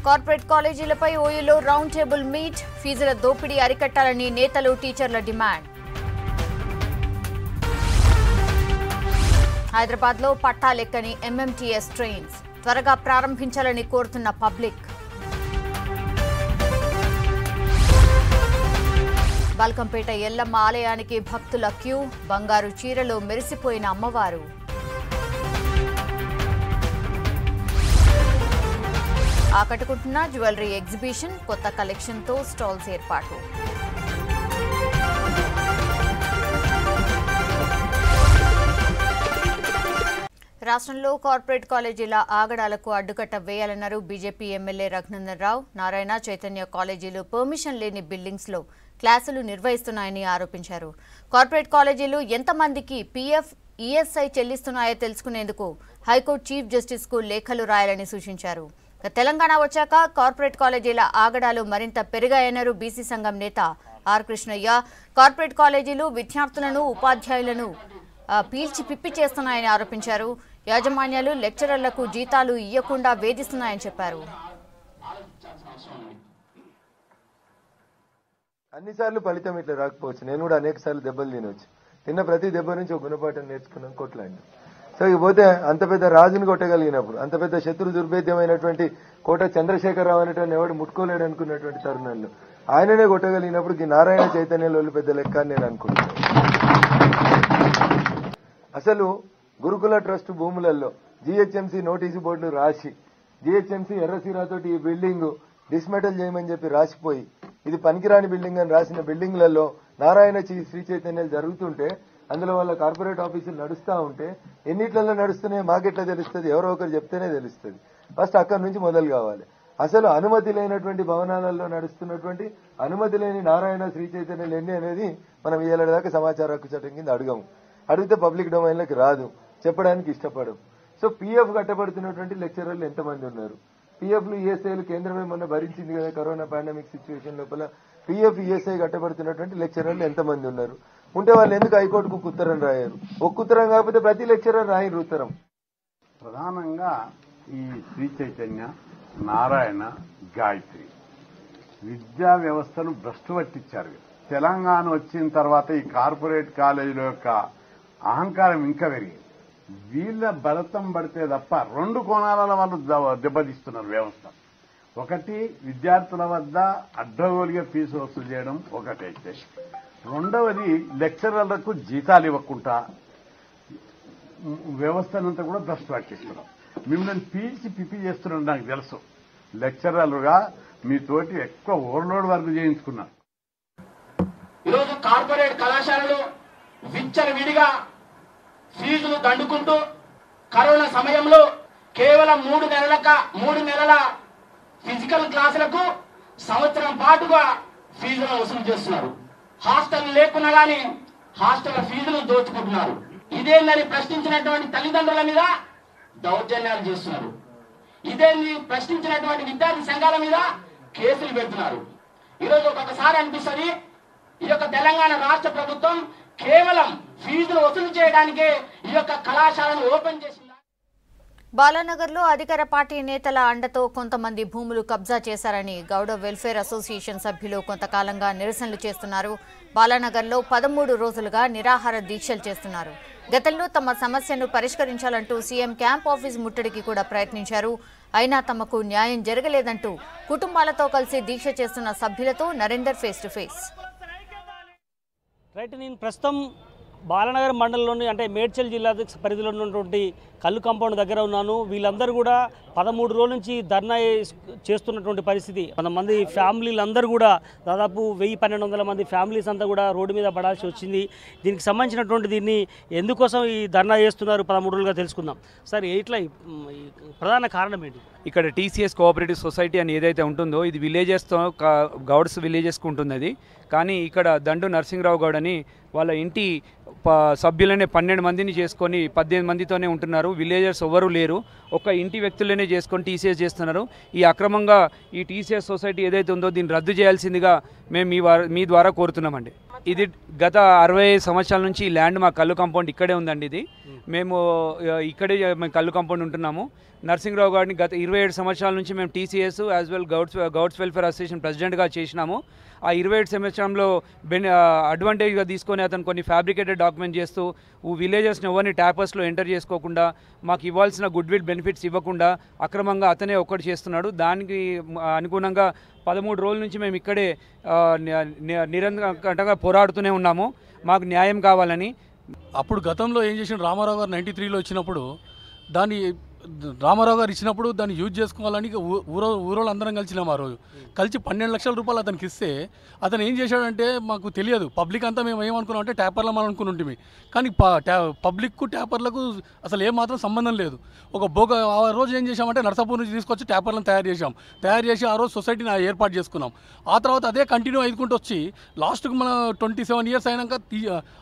Corporate కాలేజీలపై ఓయూలో round table meet, ఫీజుల దోపిడీ అరికట్టాలని నేతలు టీచర్ల డిమాండ్. హైదరాబాద్లో పట్టాలెక్కని ఎంఎంటీఎస్ ట్రైన్స్ త్వరగా ప్రారంభించాలని కోరుతున్న పబ్లిక్. బల్కంపేట ఎల్లమ్మ ఆలయానికి భక్తుల క్యూ, బంగారు చీరలో మెరిసిపోయిన అమ్మవారు. ఆకట్టుకుంటున్న జ్యువెలరీ ఎగ్జిబిషన్, కొత్త కలెక్షన్తో స్టాల్స్ ఏర్పాటు. రాష్ట్రంలో కార్పొరేట్ కాలేజీల ఆగడాలకు అడ్డుకట్ట వేయాలన్నారు బీజేపీ ఎమ్మెల్యే రఘునందన్ రావు. నారాయణ చైతన్య కాలేజీలు పర్మిషన్ లేని బిల్డింగ్స్లో క్లాసులు నిర్వహిస్తున్నాయని ఆరోపించారు. కార్పొరేట్ కాలేజీలు ఎంతమందికి పీఎఫ్, ఈఎస్ఐ చెల్లిస్తున్నాయో తెలుసుకునేందుకు హైకోర్టు చీఫ్ జస్టిస్కు లేఖలు రాయాలని సూచించారు. తెలంగాణ వచ్చాక కార్పొరేట్ కాలేజీల ఆగడాలు మరింత పెరిగాయన్నారు బీసీ సంఘం నేత ఆర్ కృష్ణయ్య. కార్పొరేట్ కాలేజీలు విద్యార్థులను, ఉపాధ్యాయులను పీల్చి పిప్పి చేస్తున్నాయని ఆరోపించారు. యాజమాన్యాలు లెక్చరర్లకు జీతాలు ఇవ్వకుండా వేధిస్తున్నాయని చెప్పారు. అన్నిసార్లు ఫలితం ఇట్లా రాకపోవచ్చు. నేను కూడా అనేక సార్లు దెబ్బలు తినవచ్చు. తిన్న ప్రతి దెబ్బ నుంచి ఒక గుణపాఠం నేర్చుకున్నాను, కొట్లాండి. సో ఇకపోతే అంత పెద్ద రాజుని కొట్టగలిగినప్పుడు, అంత పెద్ద శత్రు దుర్భేద్యమైనటువంటి కోట చంద్రశేఖరరావు అనేటువంటి ఎవడు ముట్టుకోలేడు అనుకున్నటువంటి తరుణంలో ఆయననే కొట్టగలిగినప్పుడు ఈ నారాయణ చైతన్యంలో పెద్ద లెక్క అని నేను అనుకుంటున్నాను. అసలు గురుకుల ట్రస్ట్ భూములలో జీహెచ్ఎంసీ నోటీసు బోర్డులు రాసి, జీహెచ్ఎంసీ ఎర్రసీరాతోటి ఈ బిల్డింగ్ డిస్మెటల్ చేయమని చెప్పి రాసిపోయి, ఇది పనికిరాని బిల్డింగ్ అని రాసిన బిల్డింగ్లలో నారాయణ శ్రీ చైతన్యాలు జరుగుతుంటే, అందులో వాళ్ళ కార్పొరేట్ ఆఫీసులు నడుస్తూ ఉంటే ఎన్నిట్లలో నడుస్తున్నాయో మాకెట్లా తెలుస్తుంది? ఎవరో ఒకరు చెప్తేనే తెలుస్తుంది. ఫస్ట్ అక్కడి నుంచి మొదలు కావాలి. అసలు అనుమతి లేనటువంటి భవనాలలో నడుస్తున్నటువంటి అనుమతి లేని నారాయణ శ్రీ చైతన్యాలు ఎన్ని అనేది మనం ఏళ్ళ దాకా సమాచార హక్కు చట్టం కింద అడగము. అడిగితే పబ్లిక్ డొమైన్లోకి రాదు, చెప్పడానికి ఇష్టపడము. సో పీఎఫ్ కట్టబడుతున్నటువంటి లెక్చరర్లు ఎంతమంది ఉన్నారు? పీఎఫ్లు, ఈఎస్ఐలు కేంద్రమే మొన్న భరించింది కదా కరోనా పాండమిక్ సిచ్యువేషన్ లోపల. పీఎఫ్, ఈఎస్ఐ కట్టబడుతున్నటువంటి లెక్చరర్లు ఎంతమంది ఉన్నారు? ఉంటే వాళ్ళు ఎందుకు హైకోర్టుకు ఉత్తరం రాయారు? ఒక్క ఉత్తరం కాకపోతే ప్రతి లెక్చరర్ రాయరు ఉత్తరం. ప్రధానంగా ఈ శ్రీ చైతన్య, నారాయణ, గాయత్రి విద్యా వ్యవస్థను భ్రష్టు పట్టించారు. తెలంగాణ వచ్చిన తర్వాత ఈ కార్పొరేట్ కాలేజీల యొక్క అహంకారం ఇంకా పెరిగింది. వీళ్ళ బలతం పడితే తప్ప రెండు కోణాల వాళ్ళు దెబ్బతీస్తున్నారు వ్యవస్థ. ఒకటి, విద్యార్థుల వద్ద అడ్డగోలుగా ఫీజు వసూలు చేయడం ఒకటైతే, రెండవది లెక్చరర్లకు జీతాలు ఇవ్వకుండా వ్యవస్థనంతా కూడా భ్రష్టు పట్టిస్తున్నాం. మిమ్మల్ని పీల్చి పిప్పి చేస్తున్నాడు నాకు తెలుసు. లెక్చరర్లుగా మీతోటి ఎక్కువ ఓవర్లోడ్ వర్క్ చేయించుకున్నారు. ఈరోజు కార్పొరేట్ కళాశాలలు విచ్చలవిడిగా ఫీజులు దండుకుంటూ కరోనా సమయంలో కేవలం 3 నెలల ఫిజికల్ క్లాసులకు సంవత్సరం పాటుగా ఫీజులను వసూలు చేస్తున్నారు. హాస్టల్ లేకున్నా గానీ హాస్టల్ ఫీజులు దోచుకుంటున్నారు. ఇదేందని ప్రశ్నించినటువంటి తల్లిదండ్రుల మీద దౌర్జన్యాలు చేస్తున్నారు. ఇదేంది ప్రశ్నించినటువంటి విద్యార్థి సంఘాల మీద కేసులు పెడుతున్నారు. ఈరోజు ఒక్కొక్కసారి అనిపిస్తుంది, ఈ యొక్క తెలంగాణ రాష్ట్ర ప్రభుత్వం కేవలం ఫీజులు వసూలు చేయడానికే ఈ యొక్క కళాశాలను ఓపెన్ చేసింది. బాలానగర్లో అధికార పార్టీ నేతల అండతో కొంతమంది భూములు కబ్జా చేశారని గౌడ వెల్ఫేర్ అసోసియేషన్ సభ్యులు కొంతకాలంగా నిరసనలు చేస్తున్నారు. బాలానగర్లో 13 రోజులుగా నిరాహార దీక్షలు చేస్తున్నారు. గతంలో తమ సమస్యను పరిష్కరించాలంటూ సీఎం క్యాంప్ ఆఫీస్ ముట్టడికి కూడా ప్రయత్నించారు. అయినా తమకు న్యాయం జరగలేదంటూ కుటుంబాలతో కలిసి దీక్ష చేస్తున్న సభ్యులతో Narender face to face. Right, నేను ప్రస్తుతం బాలానగర్ మండలంలోని అంటే మేడ్చల్ జిల్లా పరిధిలో ఉన్నటువంటి కల్లు కాంపౌండ్ దగ్గర ఉన్నాను. వీళ్ళందరూ కూడా 13 రోజుల నుంచి ధర్నా చేస్తున్నటువంటి పరిస్థితి. కొంతమంది ఫ్యామిలీలందరూ కూడా దాదాపు 1000-1200 మంది ఫ్యామిలీస్ అంతా కూడా రోడ్డు మీద పడాల్సి వచ్చింది. దీనికి సంబంధించినటువంటి దీన్ని ఎందుకోసం ఈ ధర్నా చేస్తున్నారు 13 రోజులుగా తెలుసుకుందాం. సార్, ఇట్లా ప్రధాన కారణం ఏంటి? ఇక్కడ టీసీఎస్ కోఆపరేటివ్ సొసైటీ అని ఏదైతే ఉంటుందో ఇది విలేజెస్తో గౌడ్స్ విలేజెస్కి ఉంటుంది. అది కానీ ఇక్కడ దండు నరసింహరావు గౌడ్ అని వాళ్ళ ఇంటి సభ్యులనే 12 మందిని చేసుకొని 18 మందితోనే ఉంటున్నారు. విలేజర్స్ ఎవరు లేరు, ఒక ఇంటి వ్యక్తులనే చేసుకొని టీసీఎస్ చేస్తున్నారు. ఈ అక్రమంగా ఈ టీసీఎస్ సొసైటీ ఏదైతే ఉందో దీన్ని రద్దు చేయాల్సిందిగా మేము మీ ద్వారా కోరుతున్నామండి. ఇది గత 60 సంవత్సరాల నుంచి ఈ ల్యాండ్ మా కళ్ళు కాంపౌండ్ ఇక్కడే ఉందండి. ఇది మేము ఇక్కడే మేము కళ్ళు కాంపౌండ్ ఉంటున్నాము. నరసింహరావు గారిని గత 27 సంవత్సరాల నుంచి మేము TCS as well Gouds welfare association ప్రెసిడెంట్గా చేసినాము. ఆ 27 సంవత్సరంలో అడ్వాంటేజ్గా తీసుకొని అతను కొన్ని ఫ్యాబ్రికేటెడ్ డాక్యుమెంట్ చేస్తూ విలేజెస్ని ఎవరిని ట్యాపర్స్లో ఎంటర్ చేసుకోకుండా మాకు ఇవ్వాల్సిన గుడ్ విల్ బెనిఫిట్స్ ఇవ్వకుండా అక్రమంగా అతనే ఒక్కటి చేస్తున్నాడు. దానికి అనుగుణంగా 13 రోజుల నుంచి మేము ఇక్కడే నిరంతరంగా పోరాడుతూనే ఉన్నాము. మాకు న్యాయం కావాలని. అప్పుడు గతంలో ఏం చేసిన రామారావు గారు 93లో ఇచ్చినప్పుడు దాన్ని రామారావు గారు ఇచ్చినప్పుడు దాన్ని యూజ్ చేసుకోవాలని ఊరోళ్ళు అందరం కలిసినాం. ఆ రోజు కలిసి 12 లక్షల రూపాయలు అతనికి ఇస్తే అతను ఏం చేశాడంటే మాకు తెలియదు. పబ్లిక్ అంతా మేము ఏమనుకున్నాం అంటే ట్యాపర్లు మనం అనుకుని ఉంటుంది. కానీ పబ్లిక్కు ట్యాపర్లకు అసలు ఏమాత్రం సంబంధం లేదు. ఆ రోజు ఏం చేసామంటే నర్సాపూర్ నుంచి తీసుకొచ్చి ట్యాపర్లను తయారు చేసి ఆ రోజు సొసైటీని ఏర్పాటు చేసుకున్నాం. ఆ తర్వాత అదే కంటిన్యూ అయ్యుకుంటూ వచ్చి లాస్ట్కి మన 27 ఇయర్స్ అయినాక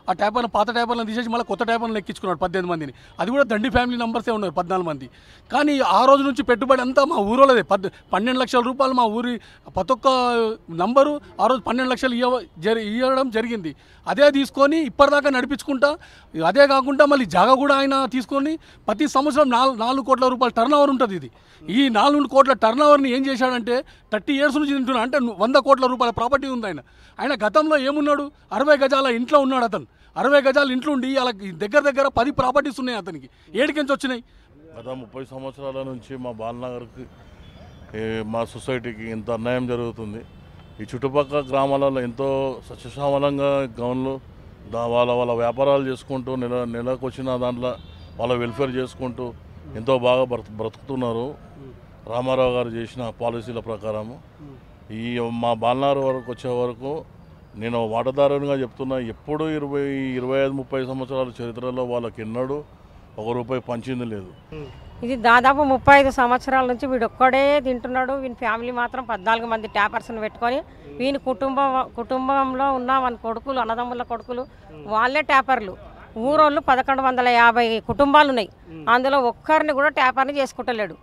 ఆ పాత ట్యాపర్లను తీసేసి మళ్ళీ కొత్త ట్యాపర్లను ఎక్కించుకున్నాడు 18 మందిని. అది కూడా దండి ఫ్యామిలీ మెంబర్సే ఉన్నారు 14 మంది. కానీ ఆ రోజు నుంచి పెట్టుబడి అంతా మా ఊరోళ్ళదే. 12 లక్షల రూపాయలు మా ఊరి ప్రతి ఒక్క నంబరు ఆ రోజు 12 లక్షలు ఇవ్వడం జరిగింది. అదే తీసుకొని ఇప్పటిదాకా నడిపించుకుంటా. అదే కాకుండా మళ్ళీ జాగా కూడా ఆయన తీసుకొని ప్రతి సంవత్సరం 4 కోట్ల రూపాయల టర్న్ ఓవర్ ఉంటుంది. ఇది ఈ 4 కోట్ల టర్న్ ఓవర్ని ఏం చేశాడంటే 30 ఇయర్స్ నుంచి తింటున్నా అంటే 100 కోట్ల రూపాయల ప్రాపర్టీ ఉంది ఆయన గతంలో ఏమున్నాడు 60 గజాల ఇంట్లో ఉన్నాడు. అతను 60 గజాల ఇంట్లో ఉండి అలా దగ్గర 10 ప్రాపర్టీస్ ఉన్నాయి అతనికి. ఏడికించి వచ్చినాయి? గత 30 సంవత్సరాల నుంచి మా బాలనగర్కి మా సొసైటీకి ఇంత అన్యాయం జరుగుతుంది. ఈ చుట్టుపక్కల గ్రామాలలో ఎంతో సస్యశ్యామలంగా గౌన్లు వాళ్ళ వ్యాపారాలు చేసుకుంటూ నెలకు వచ్చిన దాంట్లో వాళ్ళ వెల్ఫేర్ చేసుకుంటూ ఎంతో బాగా బ్రతుకుతున్నారు. రామారావు గారు చేసిన పాలసీల ప్రకారము ఈ మా బాలనగర్ వరకు వచ్చే వరకు నేను వాటాదారునిగా చెప్తున్నా, ఎప్పుడు 25-30 సంవత్సరాల చరిత్రలో వాళ్ళకి ఎన్నడూ ₹1 పంచింది లేదు. ఇది దాదాపు 35 సంవత్సరాల నుంచి వీడు ఒక్కడే తింటున్నాడు. వీని ఫ్యామిలీ మాత్రం 14 మంది ట్యాపర్స్ని పెట్టుకొని వీని కుటుంబంలో ఉన్న మన కొడుకులు అన్నదమ్ముల కొడుకులు వాళ్ళే ట్యాపర్లు. ఊరోళ్ళు 1150 కుటుంబాలు ఉన్నాయి. అందులో ఒక్కరిని కూడా ట్యాపర్ని చేసుకుంటలేడు.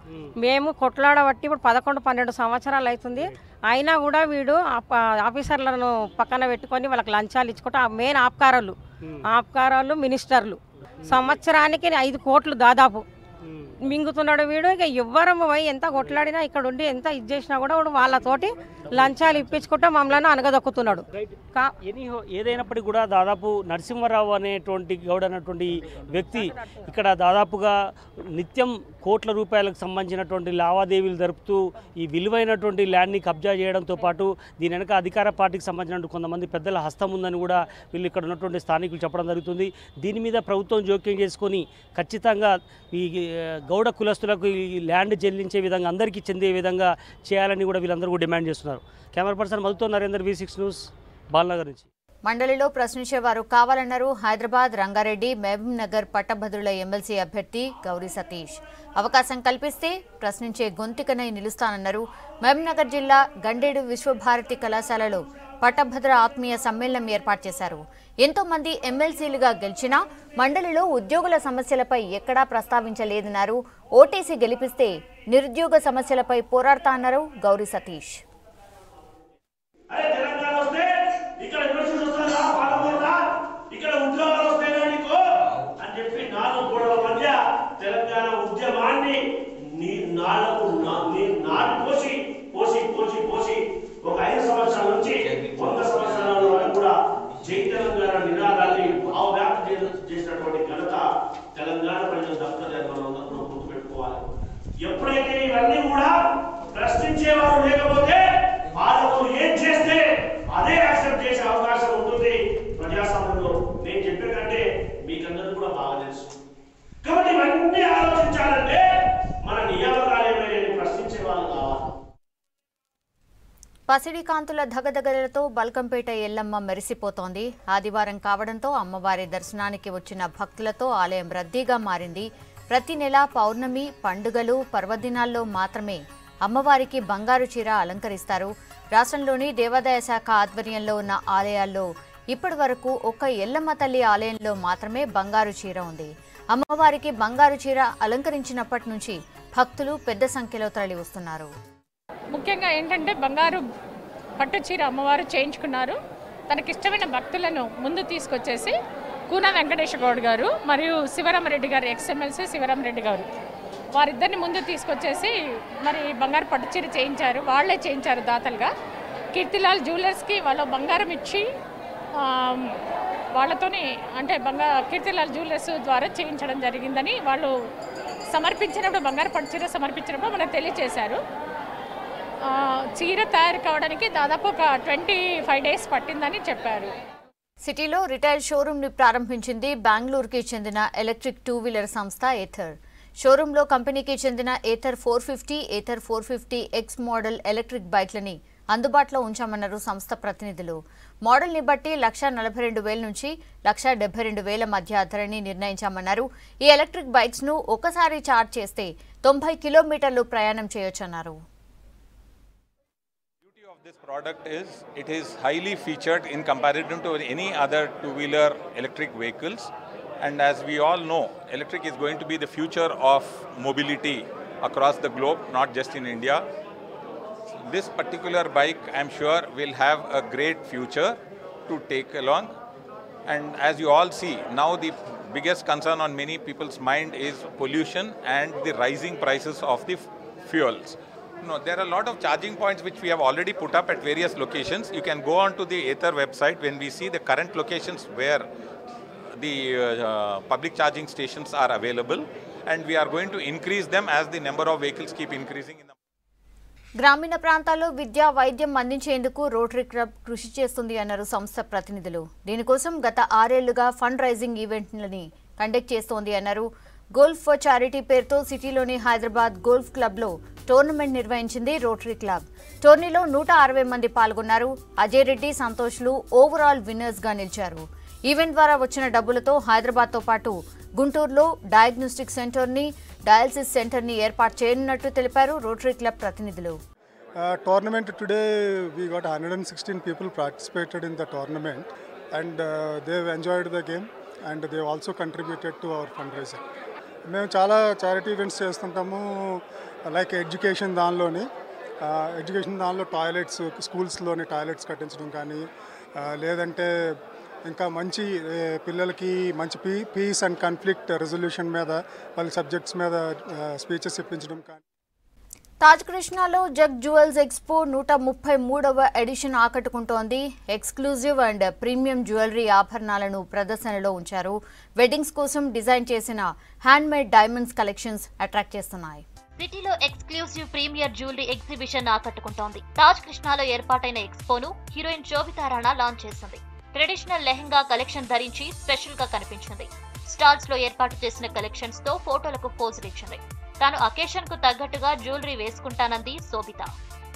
మేము కొట్లాడబట్టి ఇప్పుడు 11-12 సంవత్సరాలు అవుతుంది. అయినా కూడా వీడు ఆఫీసర్లను పక్కన పెట్టుకొని వాళ్ళకి లంచాలు ఇచ్చుకుంటూ మెయిన్ ఆప్కారాలు మినిస్టర్లు సంవత్సరానికి 5 కోట్లు దాదాపు మింగుతున్నాడు వీడు. ఇక ఎవ్వరము పోయి ఎంత కొట్లాడినా ఇక్కడ ఉండి ఎంత ఇది చేసినా కూడా వాళ్ళతోటి లంచాలు ఇప్పించుకుంటూ మమ్మల్ని అనగదొక్కుతున్నాడు. ఏదైనప్పటికీ కూడా దాదాపు నరసింహారావు అనేటువంటి గౌడ్ అనేటువంటి వ్యక్తి ఇక్కడ దాదాపుగా నిత్యం కోట్ల రూపాయలకు సంబంధించినటువంటి లావాదేవీలు జరుపుతూ ఈ విలువైనటువంటి ల్యాండ్ని కబ్జా చేయడంతో పాటు దీని వెనక అధికార పార్టీకి సంబంధించినటువంటి కొంతమంది పెద్దల హస్తం ఉందని కూడా వీళ్ళు ఇక్కడ ఉన్నటువంటి స్థానికులు చెప్పడం జరుగుతుంది. దీని మీద ప్రభుత్వం జోక్యం చేసుకొని ఖచ్చితంగా ఈ గౌడ కులస్తులకు ఈ ల్యాండ్ చెల్లించే విధంగా అందరికీ చెందే విధంగా చేయాలని కూడా వీళ్ళందరూ కూడా డిమాండ్ చేస్తున్నారు. కెమెరా పర్సన్ మధుతో నరేందర్, V6 న్యూస్, బాలనగర్ నుంచి. మండలిలో ప్రశ్నించేవారు కావాలన్నారు హైదరాబాద్, రంగారెడ్డి, మహబూబ్ నగర్ పట్టభద్రుల ఎమ్మెల్సీ అభ్యర్థి గౌరీ సతీష్. అవకాశం కల్పిస్తే ప్రశ్నించే గొంతుకనై నిలుస్తానన్నారు. మహబూబ్ నగర్ జిల్లా గండేడు విశ్వభారతి కళాశాలలో పట్టభద్ర ఆత్మీయ సమ్మేళనం ఏర్పాటు చేశారు. ఎంతో మంది ఎమ్మెల్సీలుగా గెలిచినా మండలిలో ఉద్యోగుల సమస్యలపై ఎక్కడా ప్రస్తావించలేదన్నారు. ఓటీసీ గెలిపిస్తే నిరుద్యోగ సమస్యలపై పోరాడతా అన్నారు గౌరీ సతీష్. ఒక 5 సంవత్సరాల నుంచి 100 సంవత్సరాల వరకు కూడా జై తెలంగాణ నినాదాన్ని భావవ్యాప్తి చేసినటువంటి ఘనత తెలంగాణ ప్రజలు దక్కుతుందని మనం అందరం గుర్తుపెట్టుకోవాలి. ఎప్పుడైతే ఇవన్నీ కూడా ప్రశ్నించేవారు లేకపోతే పాలకులు ఏం చేస్తే అదే యాక్సెప్ట్ చేసే అవకాశం ఉంటుంది ప్రజాస్వామ్యంలో. నేను చెప్పే కంటే మీకందరూ కూడా బాగా తెలుసు. కాబట్టి ఇవన్నీ ఆలోచించాలంటే మన నియామకాలు ఏమైనా ప్రశ్నించే వాళ్ళు కావాలి. పసిడి కాంతుల ధగధగలతో బల్కంపేట ఎల్లమ్మ మెరిసిపోతోంది. ఆదివారం కావడంతో అమ్మవారి దర్శనానికి వచ్చిన భక్తులతో ఆలయం రద్దీగా మారింది. ప్రతి నెల పౌర్ణమి, పండుగలు, పర్వదినాల్లో మాత్రమే అమ్మవారికి బంగారు చీర అలంకరిస్తారు. రాష్ట్రంలోని దేవాదాయ శాఖ ఆధ్వర్యంలో ఉన్న ఆలయాల్లో ఇప్పటి వరకు ఒక్క ఎల్లమ్మ తల్లి ఆలయంలో మాత్రమే బంగారు చీర ఉంది. అమ్మవారికి బంగారు చీర అలంకరించినప్పటి నుంచి భక్తులు పెద్ద సంఖ్యలో తరలి వస్తున్నారు. ముఖ్యంగా ఏంటంటే బంగారు పట్టు చీర అమ్మవారు చేయించుకున్నారు. తనకిష్టమైన భక్తులను ముందు తీసుకొచ్చేసి కూన వెంకటేష్ గౌడ్ గారు మరియు శివరామరెడ్డి గారు, ఎక్స్ఎమ్మెల్సీ శివరామరెడ్డి గారు, వారిద్దరిని ముందు తీసుకొచ్చేసి మరి బంగారు పట్టుచీర చేయించారు. వాళ్లే చేయించారు దాతలుగా. కీర్తిలాల్ జ్యువెలర్స్కి వాళ్ళు బంగారం ఇచ్చి వాళ్ళతోని అంటే కీర్తిలాల్ జ్యువెలర్స్ ద్వారా చేయించడం జరిగిందని వాళ్ళు సమర్పించినప్పుడు, బంగారు పట్టుచీర సమర్పించినప్పుడు మనకు తెలియచేశారు. చీర తయారు కావడానికి దాదాపు ఒక 25 days పట్టిందని చెప్పారు. సిటీలో రిటైల్ షోరూమ్ని ప్రారంభించింది బెంగళూరుకి చెందిన ఎలక్ట్రిక్ 2-వీలర్ సంస్థ ఏథర్. షోరూంలో కంపెనీకి చెందిన Ather 450, Ather 450X model electric బైక్లని అందుబాటులో ఉంచామన్నారు సంస్థ ప్రతినిధులు. మోడల్ని బట్టి 1,42,000 నుంచి 1,72,000 మధ్య ధరని నిర్ణయించామన్నారు. ఈ ఎలక్ట్రిక్ బైక్స్ను ఒకసారి ఛార్జ్ చేస్తే 90 కిలోమీటర్లు ప్రయాణం చేయొచ్చన్నారు. This product is highly featured in comparison to any other two-wheeler electric vehicles, and as we all know, electric is going to be the future of mobility across the globe, not just in India. This particular bike, I'm sure, will have a great future to take along, and as you all see, now the biggest concern on many people's mind is pollution and the rising prices of the fuels. No, there are a lot of charging points which we have already put up at various locations. You can go on to the Ather website when we see the current locations where the public charging stations are available, and we are going to increase them as the number of vehicles keep increasing. గ్రామీణ ప్రాంతాల్లో విద్యా వైద్యం అందించేందుకు rotary club కృషి చేస్తుంది అన్నారు సంస్థ ప్రతినిధులు. దీనికోసం గత 6 ఏళ్లుగా ఫండ్ రైజింగ్ ఈవెంట్లని కండక్ట్ చేస్తోంది అన్నారు. గోల్ఫ్ ఫర్ చారిటీ పేరుతో సిటీలోని హైదరాబాద్ గోల్ఫ్ క్లబ్లో టోర్నమెంట్ నిర్వహించింది రోటరీ క్లబ్. టోర్నీలో 160 మంది పాల్గొన్నారు. అజయ్ రెడ్డి, సంతోష్లు ఓవరాల్ విన్నర్స్గా నిలిచారు. ఈవెంట్ ద్వారా వచ్చిన డబ్బులతో హైదరాబాద్తో పాటు గుంటూరులో డయాగ్నోస్టిక్ సెంటర్ని, డయాలసిస్ సెంటర్ని ఏర్పాటు చేయనున్నట్టు తెలిపారు రోటరీ క్లబ్ ప్రతినిధులు. Tournament today we got 116 people participated in the tournament, and they've enjoyed the game and they've also contributed to our fundraising. మేము చాలా చారిటీ ఈవెంట్స్ చేస్తుంటాము, లైక్ ఎడ్యుకేషన్ దానిలో టాయిలెట్స్, స్కూల్స్లోని టాయిలెట్స్ కట్టించడం కానీ, లేదంటే ఇంకా మంచి పిల్లలకి మంచి పీస్ అండ్ కాన్ఫ్లిక్ట్ రెజల్యూషన్ మీద వాళ్ళ సబ్జెక్ట్స్ మీద స్పీచెస్ ఇప్పించడం కానీ. తాజ్ కృష్ణాలో జగ్ జ్యువెల్స్ ఎక్స్పో 133వ ఎడిషన్ ఆకట్టుకుంటోంది. ఎక్స్క్లూజివ్ అండ్ ప్రీమియం జ్యువెలరీ ఆభరణాలను ప్రదర్శనలో ఉంచారు. వెడ్డింగ్స్ కోసం డిజైన్ చేసిన హ్యాండ్మేడ్ డైమండ్స్ కలెక్షన్స్ అట్రాక్ట్ చేస్తున్నాయి. సిటీలో ఎక్స్క్లూజివ్ ప్రీమియర్ జ్యువెలరీ ఎగ్జిబిషన్ ఆకట్టుకుంటోంది. తాజ్ కృష్ణాలో ఏర్పాటైన ఎక్స్పోను హీరోయిన్ శోభితా రాణా లాంచ్ చేసింది. ట్రెడిషనల్ లెహంగా కలెక్షన్ ధరించి స్పెషల్ గా కనిపించింది. స్టాల్స్ లో ఏర్పాటు చేసిన కలెక్షన్స్ తో ఫోటోలకు పోజులు ఇచ్చింది. తాను అకేషన్ కు తగ్గట్టుగా జ్యువెలరీ వేసుకుంటానంది శోభిత.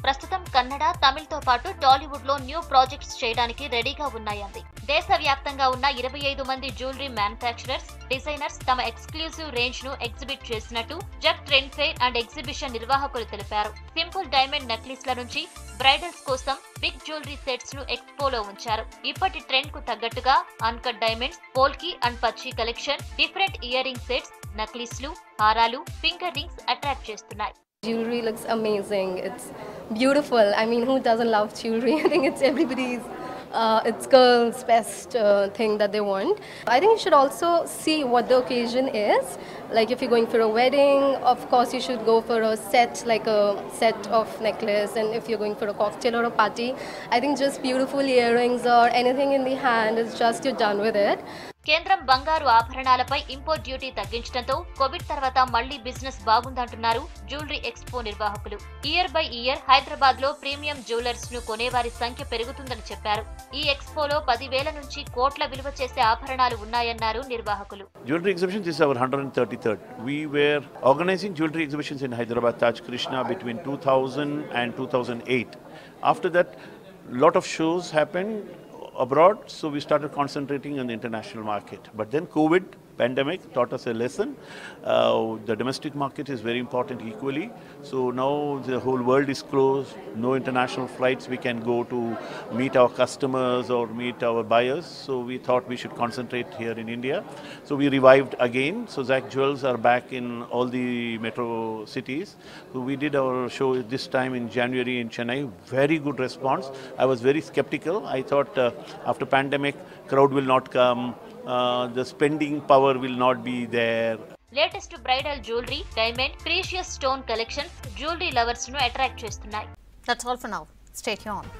ప్రస్తుతం కన్నడ, తమిళ్తో పాటు టాలీవుడ్ లో న్యూ ప్రాజెక్ట్స్ చేయడానికి రెడీగా ఉన్నాయంది. దేశవ్యాప్తంగా ఉన్న 25 మంది జ్యువెలరీ మ్యానుఫ్యాక్చరర్స్, డిజైనర్స్ తమ ఎక్స్క్లూజివ్ రేంజ్ ను ఎగ్జిబిట్ చేసినట్టు jug trend fair and exhibition నిర్వాహకులు తెలిపారు. సింపుల్ డైమండ్ నెక్లెస్ల నుంచి బ్రైడల్స్ కోసం బిగ్ జ్యువెలరీ సెట్స్ ను ఎక్స్పోలో ఉంచారు. ఇప్పటి ట్రెండ్ కు తగ్గట్టుగా అన్కట్ డైమండ్స్, పోల్కీ అండ్ పచ్చి collection, different ear ring sets, నక్లీస్లు, హారాలు, ఫింగర్ రింగ్స్ అట్రాక్ట్ చేస్తున్నాయి. Jewelry looks amazing. It's beautiful. I mean, who doesn't love jewelry? I think it's everybody's, it's girls' best thing that they want. I think you should also see what the occasion is. Like if you're going for a wedding, of course you should go for a set, like a set of necklace. And if you're going for a cocktail or a party, I think just beautiful earrings or anything in the hand is just you're done with it. కేంద్రం బంగారు ఆభరణాలపై import duty తగ్గించడంతో Covid తర్వాత మళ్లీ business బాగుందంటున్నారు jewellery expo నిర్వాహకులు. Year by year Hyderabad లో premium jewellers ను కొనేవారి సంఖ్య పెరుగుతుందని చెప్పారు. ఈ ఎక్స్పోలో 10,000 నుంచి కోట్ల విలువ చేసే ఆభరణాలు ఉన్నాయన్నారు నిర్వాహకులు. Jewelry exhibition is our 133rd. We were organizing jewelry exhibitions in Hyderabad Taj Krishna between 2000 and 2008. After that, lot of shows happened abroad, so we started concentrating on the international market. But then COVID pandemic taught us a lesson. The domestic market is very important equally. So now the whole world is closed. No international flights we can go to meet our customers or meet our buyers. So we thought we should concentrate here in India. So we revived again. So Zach Jewels are back in all the metro cities. So we did our show this time in January in Chennai. Very good response. I was very skeptical. I thought after pandemic, crowd will not come. The spending power will not be there. Latest bridal jewellery, diamond, precious stone collections jewellery lovers ను attract చేస్తున్నాయి. That's all for now. Stay tuned.